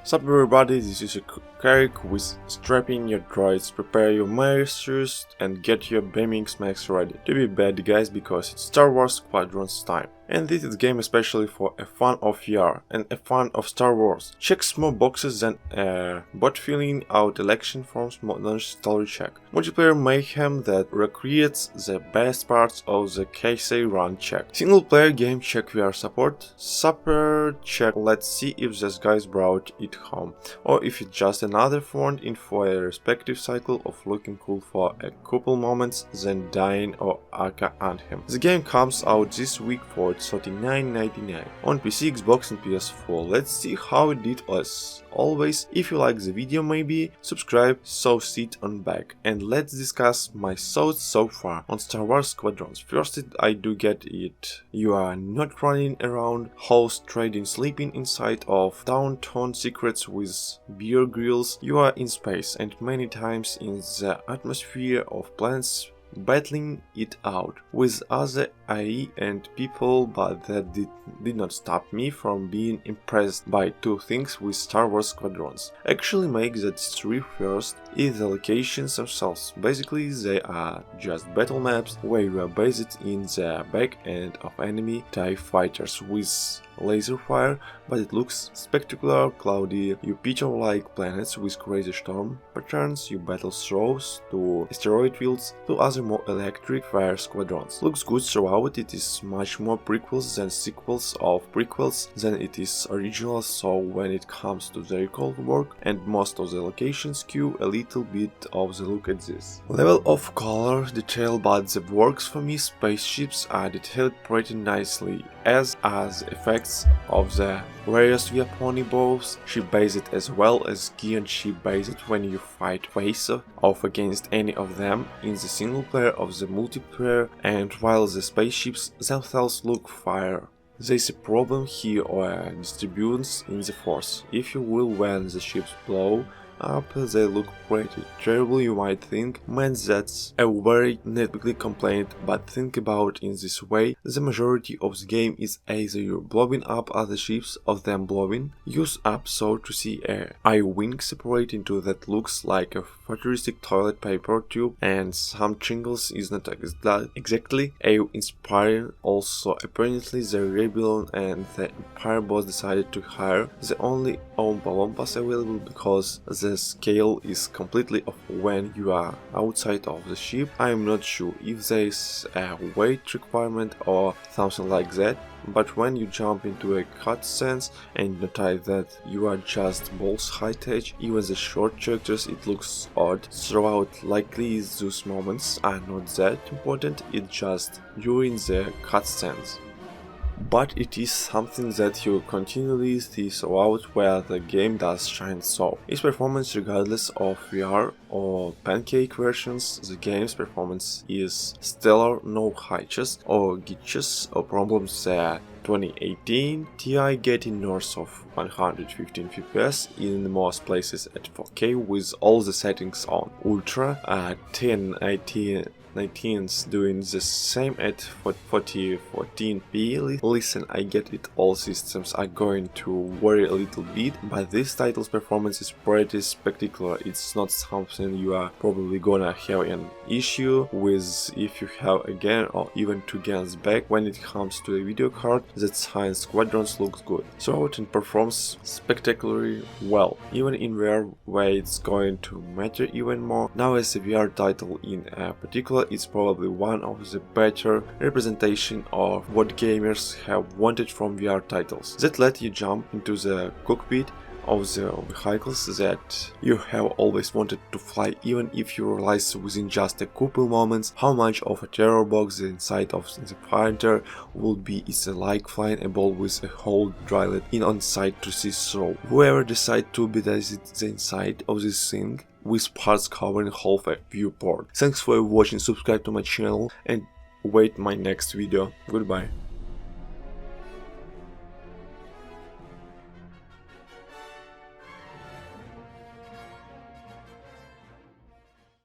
Sup everybody, this is Karik with strapping your droids, prepare your measures and get your beaming smacks ready to be bad guys because it's Star Wars Squadrons time. And this is a game especially for a fan of VR and a fan of Star Wars. Checks more boxes than a bot filling out election forms modern story check. Multiplayer mayhem that recreates the best parts of the KC run check. Single player game check VR support. Super check, let's see if this guy's brought it home or if it's just another front in for a respective cycle of looking cool for a couple moments then dying or aka anthem. The game comes out this week for $39.99 on PC, Xbox and PS4. Let's see how it did. As always, if you like the video, maybe subscribe, so sit on back and let's discuss my thoughts so far on Star Wars Squadrons. First, I do get it. You are not running around house trading, sleeping inside of downtown secrets with beer grills. You are in space and many times in the atmosphere of planets, battling it out with other AI and people, but that did not stop me from being impressed by two things with Star Wars Squadrons. Actually make that three. First is the locations themselves. Basically they are just battle maps where you are based in the back end of enemy TIE fighters with laser fire, but it looks spectacular, cloudy. You picture like planets with crazy storm patterns. You battle throws to asteroid fields to other more electric fire squadrons. Looks good throughout. It is much more prequels than sequels of prequels than it is original, so when it comes to the recall work and most of the locations skew a little bit of the look at this. Level of color detail, but that works for me. Spaceships are detailed pretty nicely, as are the effects of the various Viaponi bows, ship-based as well as key and ship-based when you fight face-off against any of them in the single player of the multiplayer, and while the spaceships themselves look fire. There's a problem here or a disturbance in the force, if you will. When the ships blow up, they look pretty terrible. You might think, man, that's a very nitpicky complaint, but think about it in this way. The majority of the game is either you're blowing up other ships or them blowing use up, so to see a I-wing separate into that looks like a futuristic toilet paper tube and some jingles is not exactly inspiring. Also, apparently the Rebellion and the Empire boss decided to hire the only Oompa Loompas available because the scale is completely off when you are outside of the ship. I am not sure if there is a weight requirement or something like that, but when you jump into a cutscene and notice that you are just balls high tech, even the short characters, it looks odd throughout. Likely those moments are not that important, it's just during the cutscenes. But it is something that you continually see throughout where the game does shine. So its performance, regardless of VR or pancake versions, the game's performance is stellar, no hitches or glitches or problems. The 2018 Ti getting north of 115 FPS in most places at 4K with all the settings on Ultra, 1080-19s doing the same at 4014p. Listen, I get it, all systems are going to vary a little bit, but this title's performance is pretty spectacular. It's not something you are probably gonna have an issue with if you have again or even 2 games back. When it comes to a video card, that Science Squadrons looks good throughout and performs spectacularly well. Even in VR, where it's going to matter even more. Now as a VR title in particular, it's probably one of the better representation of what gamers have wanted from VR titles, that let you jump into the cockpit of the vehicles that you have always wanted to fly, even if you realize within just a couple moments how much of a terror box the inside of the fighter will be. It's like flying a ball with a hole drilled in on side to see through. Whoever decides to be the inside of this thing with parts covering half a viewport. Thanks for watching, subscribe to my channel and wait my next video. Goodbye.